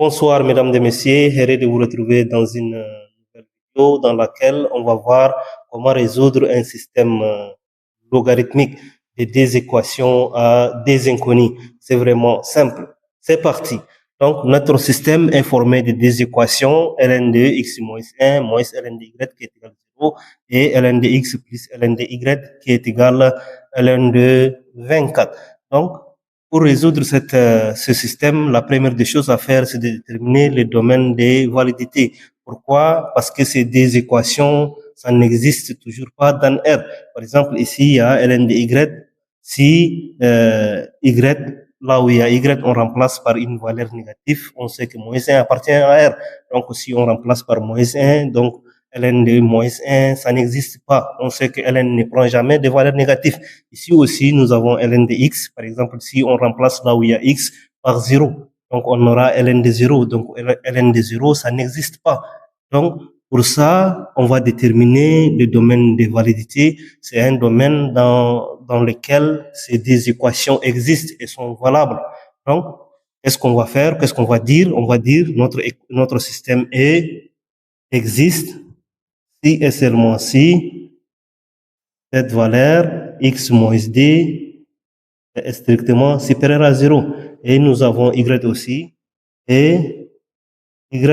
Bonsoir, mesdames et messieurs. Heureux de vous retrouver dans une nouvelle vidéo dans laquelle on va voir comment résoudre un système logarithmique de deux équations à deux inconnues. C'est vraiment simple. C'est parti. Donc, notre système est formé de deux équations, ln de x moins 1 moins ln de y qui est égal à 0 et ln de x plus ln de y qui est égal à ln de 24. Donc, pour résoudre ce système, la première des choses à faire, c'est de déterminer le domaine des validités. Pourquoi? Parce que ces deux équations, ça n'existe toujours pas dans R. Par exemple, ici, il y a ln de y. Si y, là où il y a y, on remplace par une valeur négative, on sait que moins 1 appartient à R. Donc, si on remplace par moins 1, donc ln de moins 1, ça n'existe pas. On sait que ln ne prend jamais de valeur négative. Ici aussi, nous avons ln de x. Par exemple, si on remplace là où il y a x par 0, donc on aura ln de 0. Donc, ln de 0, ça n'existe pas. Donc, pour ça, on va déterminer le domaine de validité. C'est un domaine dans lequel ces deux équations existent et sont valables. Donc, qu'est-ce qu'on va faire? Qu'est-ce qu'on va dire? On va dire notre système existe si et seulement si cette valeur x moins d est strictement supérieure à 0. Et nous avons y aussi. Et y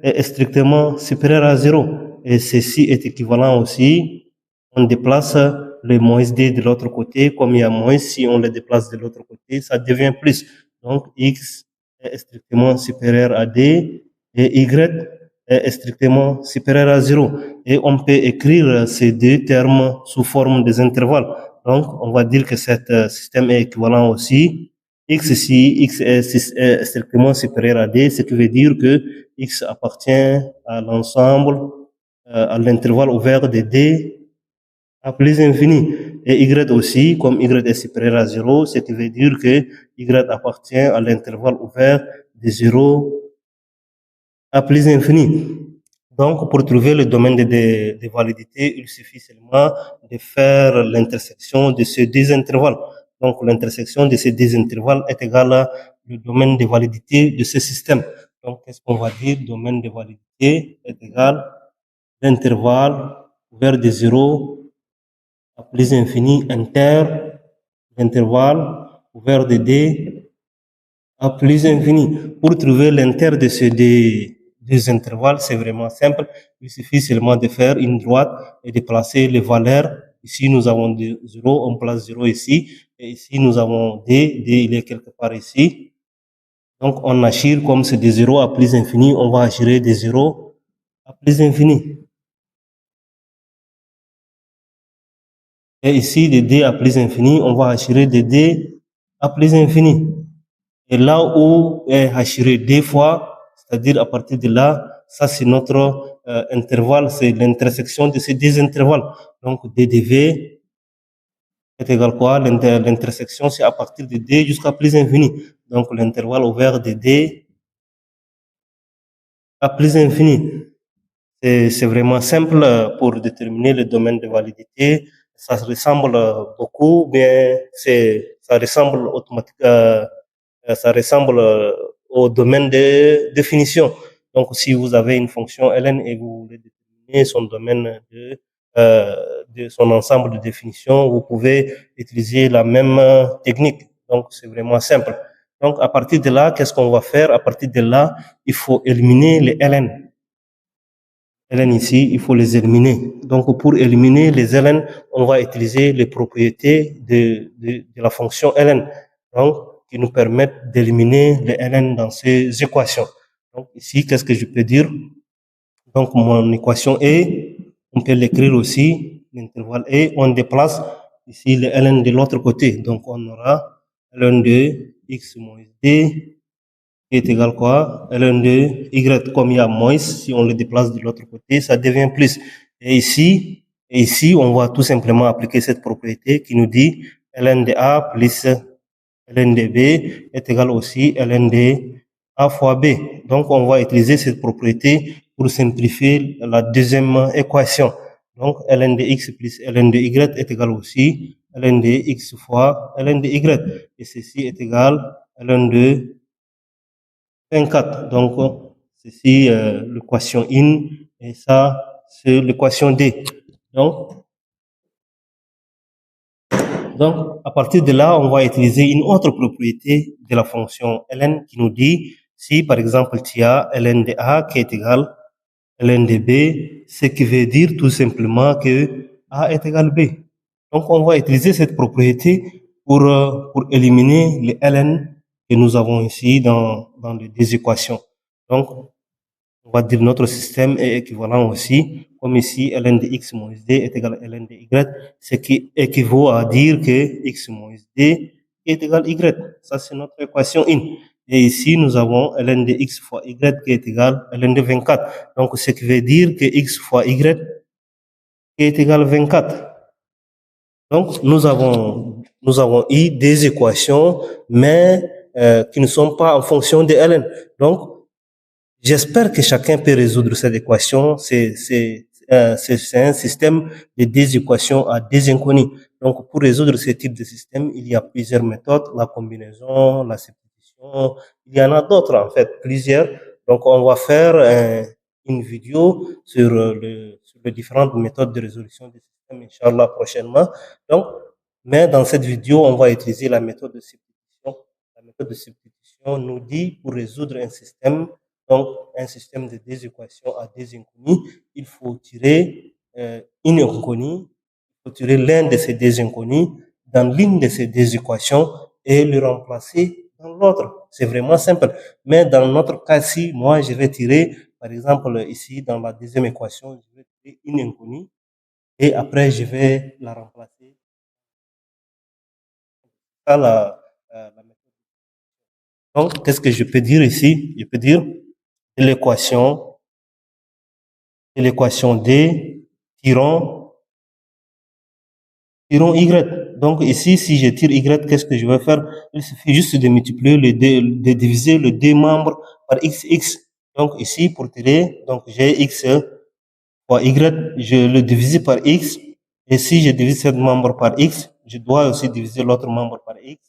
est strictement supérieur à 0. Et ceci est équivalent aussi. On déplace le moins d de l'autre côté. Comme il y a moins, si on le déplace de l'autre côté, ça devient plus. Donc, x est strictement supérieur à d et y est strictement supérieur à 0. Et on peut écrire ces deux termes sous forme des intervalles. Donc, on va dire que ce système est équivalent aussi. X, si x est strictement supérieur à d, ce qui veut dire que x appartient à l'ensemble, à l'intervalle ouvert de d à plus infini. Et y aussi, comme y est supérieur à 0, ce qui veut dire que y appartient à l'intervalle ouvert de 0 à plus infini. Donc, pour trouver le domaine de validité, il suffit seulement de faire l'intersection de ces deux intervalles. Donc, l'intersection de ces deux intervalles est égale à le domaine de validité de ce système. Donc, qu'est-ce qu'on va dire? Domaine de validité est égal à l'intervalle ouvert de 0 à plus infini inter l'intervalle ouvert de d à plus infini. Pour trouver l'inter de ces deux intervalles, c'est vraiment simple. Il suffit seulement de faire une droite et de placer les valeurs. Ici, nous avons 0, on place 0 ici. Et ici, nous avons d, il est quelque part ici. Donc, on achire comme c'est de 0 à plus infini, on va achirer de 0 à plus infini. Et ici, de d à plus infini, on va achirer de d à plus infini. Et là où est achiré deux fois, c'est-à-dire à partir de là, ça c'est notre intervalle, c'est l'intersection de ces deux intervalles. Donc ddv est égal quoi? L'intersection c'est à partir de d jusqu'à plus infini. Donc l'intervalle ouvert de d à plus infini. C'est vraiment simple pour déterminer le domaine de validité. Ça ressemble beaucoup, bien ça ressemble automatiquement. Ça ressemble au domaine de définition. Donc, si vous avez une fonction ln et vous voulez déterminer son domaine de son ensemble de définition, vous pouvez utiliser la même technique. Donc, c'est vraiment simple. Donc, à partir de là, qu'est-ce qu'on va faire? À partir de là, il faut éliminer les ln. Ln ici, il faut les éliminer. Donc, pour éliminer les ln, on va utiliser les propriétés de la fonction ln. Donc, qui nous permettent d'éliminer les ln dans ces équations. Donc, ici, qu'est-ce que je peux dire? Donc, mon équation est, on peut l'écrire aussi, l'intervalle est, on déplace ici les ln de l'autre côté. Donc, on aura ln de x moins d qui est égal quoi? ln de y, comme il y a moins, si on le déplace de l'autre côté, ça devient plus. Et ici, on va tout simplement appliquer cette propriété qui nous dit ln de a plus ln de b est égal aussi ln de a fois b. Donc, on va utiliser cette propriété pour simplifier la deuxième équation. Donc, ln de x plus ln de y est égal aussi ln de x fois ln de y. Et ceci est égal ln de 24. Donc, ceci, l'équation in, et ça, c'est l'équation d. Donc, à partir de là, on va utiliser une autre propriété de la fonction ln qui nous dit si, par exemple, tu as ln de a qui est égal ln de b, ce qui veut dire tout simplement que a est égal b. Donc, on va utiliser cette propriété pour éliminer les ln que nous avons ici dans les deux équations. Donc, on va dire notre système est équivalent aussi, comme ici, ln de x moins d est égal à ln de y, ce qui équivaut à dire que x moins d est égal à y. Ça, c'est notre équation in. Et ici, nous avons ln de x fois y qui est égal à ln de 24. Donc, ce qui veut dire que x fois y est égal à 24. Donc, nous avons eu des équations, mais qui ne sont pas en fonction de ln. Donc, j'espère que chacun peut résoudre cette équation. C'est un système de deux équations à deux inconnues. Donc, pour résoudre ce type de système, il y a plusieurs méthodes, la combinaison, la substitution. Il y en a d'autres, en fait, plusieurs. Donc, on va faire une vidéo sur les différentes méthodes de résolution des systèmes, Inch'Allah, prochainement. Donc, mais dans cette vidéo, on va utiliser la méthode de substitution. La méthode de substitution nous dit, pour résoudre un système, donc un système de deux équations à deux inconnues, il faut tirer une inconnue, il faut tirer l'un de ces deux inconnus dans l'une de ces deux équations et le remplacer dans l'autre. C'est vraiment simple. Mais dans notre cas-ci, moi, je vais tirer, par exemple, ici, dans la deuxième équation, je vais tirer une inconnue et après, je vais la remplacer. Ça, la méthode. Donc, qu'est-ce que je peux dire ici? Je peux dire l'équation D, tirons Y. Donc, ici, si je tire Y, qu'est-ce que je vais faire? Il suffit juste de multiplier de diviser le D membre par XX. Donc, ici, pour tirer, donc, j'ai X fois Y, je le divise par X. Et si je divise ce membre par X, je dois aussi diviser l'autre membre par X.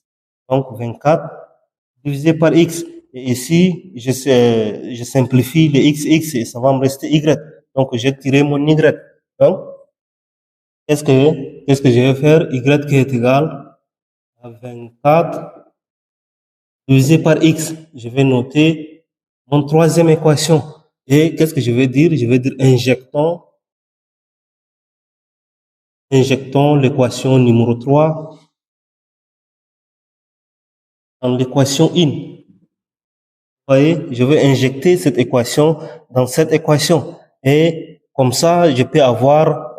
Donc, 24 divisé par X. Et ici, je simplifie le XX et ça va me rester Y. Donc, j'ai tiré mon Y. Donc, qu'est-ce que je vais faire? Y qui est égal à 24 divisé par X. Je vais noter mon troisième équation. Et qu'est-ce que je vais dire? Je vais dire injectons l'équation numéro 3 dans l'équation in. Vous voyez, je vais injecter cette équation dans cette équation. Et comme ça, je peux avoir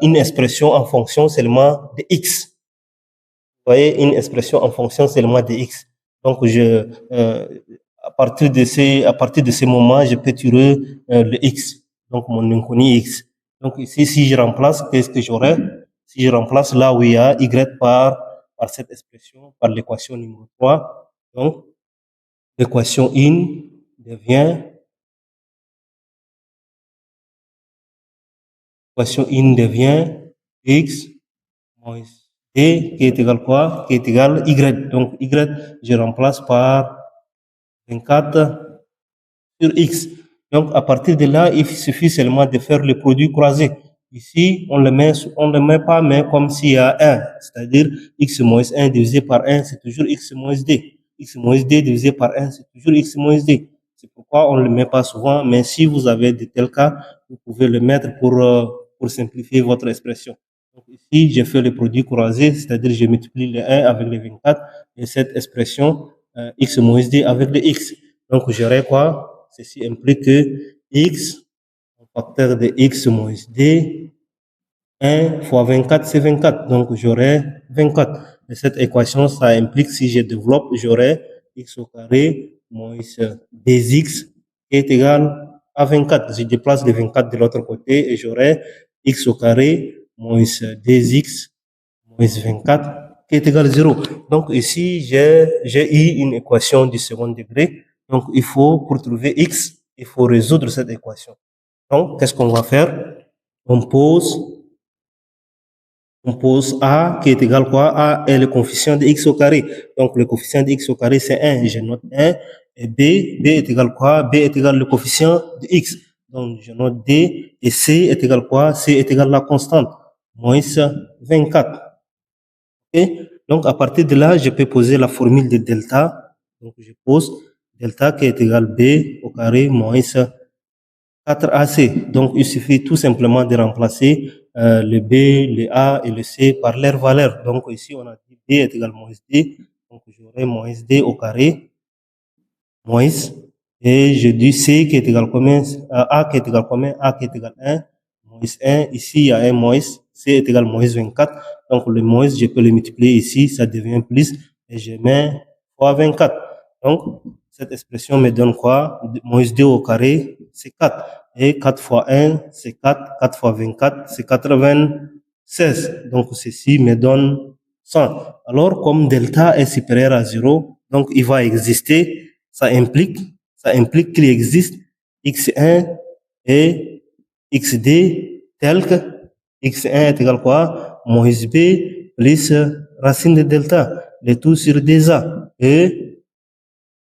une expression en fonction seulement de x. Vous voyez, une expression en fonction seulement de x. Donc, à partir de ces moments, je peux tirer le x, donc mon inconnu x. Donc ici, si je remplace, qu'est-ce que j'aurai? Si je remplace là où il y a y par cette expression, par l'équation numéro 3, donc l'équation in devient x moins d qui est égal quoi? Qui est égal y. Donc y, je remplace par 24 sur x. Donc à partir de là, il suffit seulement de faire le produit croisé. Ici, on le met pas, mais comme s'il y a 1, c'est-à-dire x moins 1 divisé par 1, c'est toujours x moins d. X moins d divisé par 1, c'est toujours x moins d. C'est pourquoi on ne le met pas souvent, mais si vous avez de tels cas, vous pouvez le mettre pour simplifier votre expression. Donc ici, j'ai fait le produit croisé, c'est-à-dire je multiplie le 1 avec le 24 et cette expression x moins d avec le x. Donc j'aurai quoi? Ceci implique que x, facteur de x moins d, 1 fois 24, c'est 24. Donc j'aurai 24. Et cette équation, ça implique, si je développe, j'aurai x au carré moins 2x qui est égal à 24. Je déplace le 24 de l'autre côté et j'aurai x au carré moins 2x moins 24 qui est égal à 0. Donc ici, j'ai eu une équation du second degré. Donc il faut, pour trouver x, il faut résoudre cette équation. Donc, qu'est-ce qu'on va faire? On pose A qui est égal quoi? A est le coefficient de x au carré. Donc, le coefficient de x au carré, c'est 1. Je note 1. et B. B est égal quoi? B est égal le coefficient de X. Donc, je note D et C est égal quoi? C est égal la constante, moins 24. Okay? Donc, à partir de là, je peux poser la formule de delta. Donc, je pose delta qui est égal B au carré moins 4AC. Donc, il suffit tout simplement de remplacer le B, le A et le C par leur valeur. Donc, ici, on a dit B est égal moins D. Donc, j'aurai moins D au carré, moins, et je dis C qui est égal combien? A qui est égal combien? A qui est égal 1, moins 1. Ici, il y a un moins. C est égal moins 24. Donc, le moins, je peux le multiplier ici, ça devient plus, et je mets fois 24. Donc, cette expression me donne quoi? Moins 2 au carré, c'est 4. Et 4 fois 1, c'est 4. 4 fois 24, c'est 96. Donc, ceci me donne 100. Alors, comme delta est supérieur à 0, donc il va exister, ça implique qu'il existe x1 et xd tel que x1 est égal quoi? Moins b plus racine de delta, le tout sur 2a.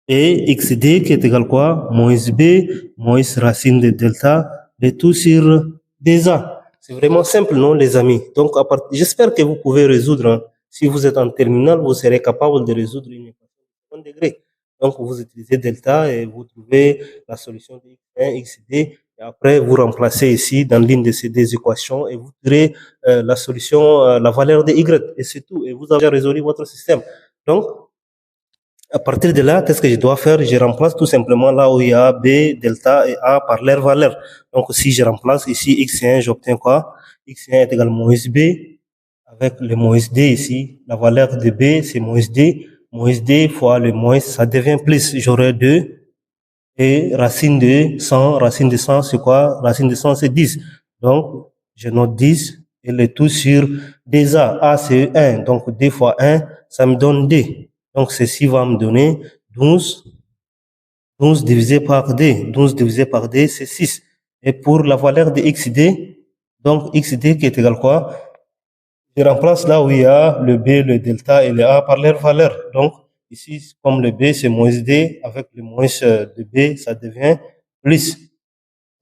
Et xd qui est égal quoi? Moins b moins racine de delta, le tout sur 2a. C'est vraiment simple, non, les amis? Donc, j'espère que vous pouvez résoudre. Hein. Si vous êtes en terminale, vous serez capable de résoudre une équation de second degré. Donc, vous utilisez delta et vous trouvez la solution de x1, xd. Et après, vous remplacez ici dans l'une de ces deux équations et vous tirez la solution, la valeur de y. Et c'est tout. Et vous avez résolu votre système. Donc, à partir de là, qu'est-ce que je dois faire? Je remplace tout simplement là où il y a B, delta et A par leur valeur. Donc, si je remplace ici x1, j'obtiens quoi? x1 est égal à moins B. Avec le moins D ici, la valeur de B, c'est moins D. Moins D fois le moins, ça devient plus. J'aurai 2. Et racine de 100, c'est quoi? Racine de 100, c'est 10. Donc, je note 10 et le tout sur 2A. A, c'est 1. Donc, 2 fois 1, ça me donne 2. Donc, ceci va me donner 12. 12 divisé par D. 12 divisé par D, c'est 6. Et pour la valeur de XD, donc XD qui est égal quoi? Je remplace là où il y a le B, le delta et le A par leur valeur. Donc, ici, comme le B, c'est moins D, avec le moins de B, ça devient plus.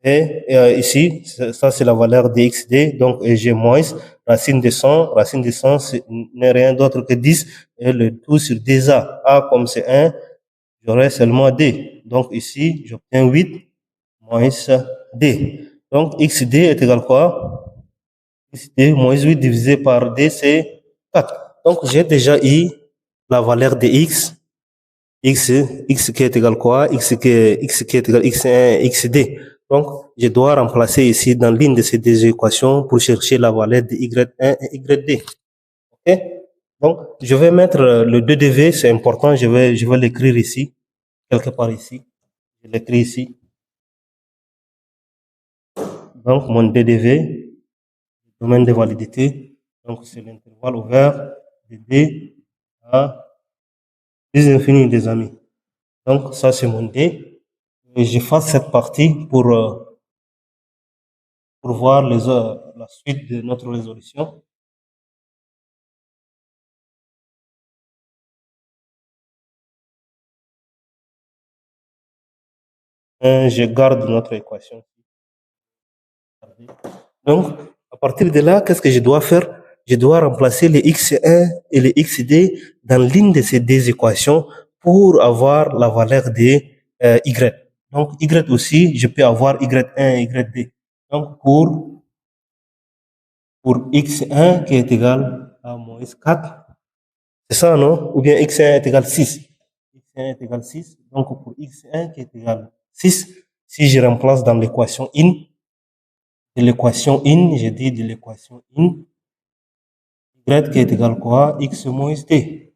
Et ici, ça c'est la valeur de XD, donc j'ai moins racine de 100 n'est rien d'autre que 10, et le tout sur 2A. A comme c'est 1, j'aurai seulement D. Donc ici, j'obtiens 8 moins D. Donc XD est égal quoi? XD moins 8 divisé par D, c'est 4. Donc j'ai déjà eu la valeur de X qui est égal quoi? X qui est égal x1, xd. Donc, je dois remplacer ici dans l'une de ces deux équations pour chercher la valeur de y1 et yd. Ok? Donc, je vais mettre le 2dv, c'est important, je vais l'écrire ici, quelque part ici. Je l'écris ici. Donc, mon 2dv, domaine de validité, donc c'est l'intervalle ouvert de d à plus infini, des amis. Donc, ça, c'est mon D. Et je fasse cette partie pour voir la suite de notre résolution. Je garde notre équation. Donc, à partir de là, qu'est-ce que je dois faire? Je dois remplacer les x1 et les xd dans l'une de ces deux équations pour avoir la valeur de y. Donc, y aussi, je peux avoir y1 et yd. Donc, pour x1 qui est égal à moins 4, c'est ça, non? Ou bien x1 est égal à 6. x1 est égal à 6. Donc, pour x1 qui est égal à 6, si je remplace dans l'équation in, de l'équation in, j'ai dit de l'équation in, y qui est égal à quoi? X moins d.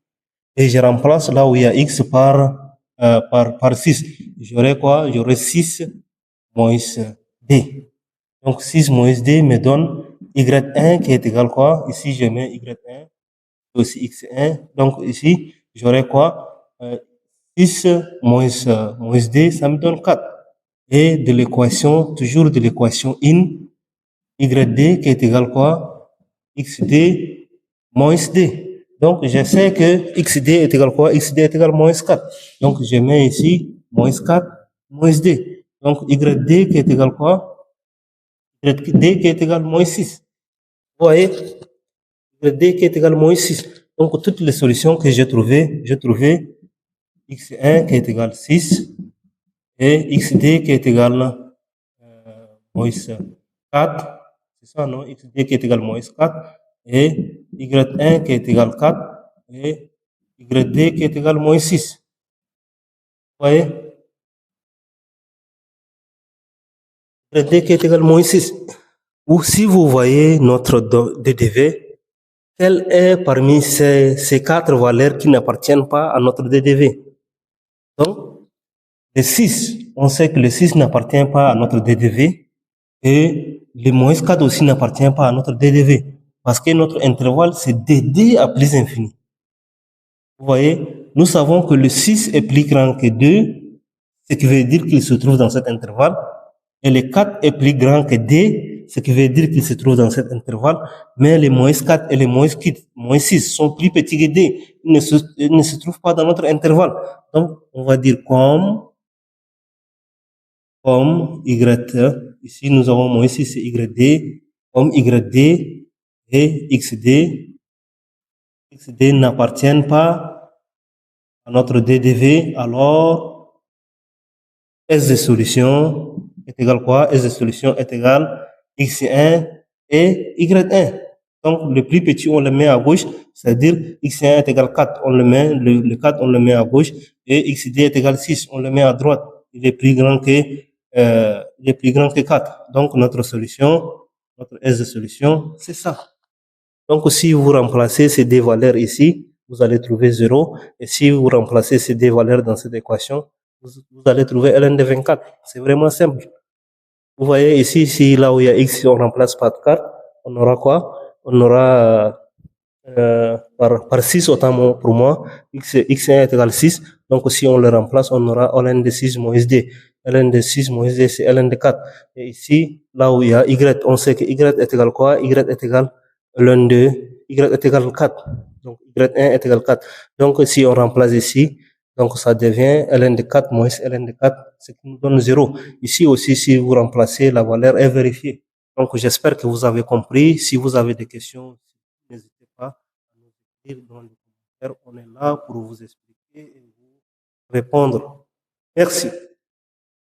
Et je remplace là où il y a x par 6. J'aurai quoi? J'aurai 6 moins d. Donc, 6 moins d me donne y1 qui est égal à quoi? Ici, je mets y1, aussi x1. Donc, ici, j'aurai quoi? 6 moins d, ça me donne 4. Et de l'équation, toujours de l'équation in, yd qui est égal à quoi? xd moins d. Donc, je sais que xd est égal à quoi? Xd est égal à moins 4. Donc, je mets ici moins 4, moins D. Donc, YD qui est égal quoi? YD qui est égal moins 6. Vous voyez? YD qui est égal moins 6. Donc, toutes les solutions que j'ai trouvées X1 qui est égal 6 et XD qui est égal moins 4. C'est ça, non? XD qui est égal moins 4 et Y1 qui est égal 4 et YD qui est égal moins 6. Vous voyez? YD qui est égal moins 6. Ou si vous voyez notre DDV, quelle est parmi ces quatre valeurs qui n'appartiennent pas à notre DDV? Donc, le 6, on sait que le 6 n'appartient pas à notre DDV et le moins 4 aussi n'appartient pas à notre DDV parce que notre intervalle c'est DD à plus infini. Vous voyez, nous savons que le 6 est plus grand que 2, ce qui veut dire qu'il se trouve dans cet intervalle, et le 4 est plus grand que D, ce qui veut dire qu'il se trouve dans cet intervalle, mais les moins 4 et les moins 6 sont plus petits que D, ils ne se trouvent pas dans notre intervalle. Donc, on va dire comme Y, ici nous avons moins 6 et YD, comme YD et XD n'appartiennent pas à notre DDV, alors S de solution est égal quoi? S de solution est égal X1 et Y1. Donc, le plus petit, on le met à gauche, c'est-à-dire X1 est égal 4, on le met, le 4, on le met à gauche, et XD est égal 6, on le met à droite. Il est plus grand que 4. Donc, notre solution, notre S de solution, c'est ça. Donc, si vous remplacez ces deux valeurs ici, vous allez trouver 0. Et si vous remplacez ces deux valeurs dans cette équation, vous allez trouver ln de 24. C'est vraiment simple. Vous voyez ici, si là où il y a x, si on remplace par 4, on aura quoi? On aura par 6 autant pour moi, x1 est égal à 6. Donc si on le remplace, on aura ln de 6 moins d. Ln de 6 moins d, c'est ln de 4. Et ici, là où il y a y, on sait que y est égal quoi? Y est égal ln de y est égal 4. Donc y1 est égal 4. Donc si on remplace ici, donc ça devient ln de 4 moins ln de 4, ce qui nous donne 0. Ici aussi, si vous remplacez, la valeur est vérifiée. Donc j'espère que vous avez compris. Si vous avez des questions, n'hésitez pas à nous écrire dans les commentaires. On est là pour vous expliquer et vous répondre. Merci.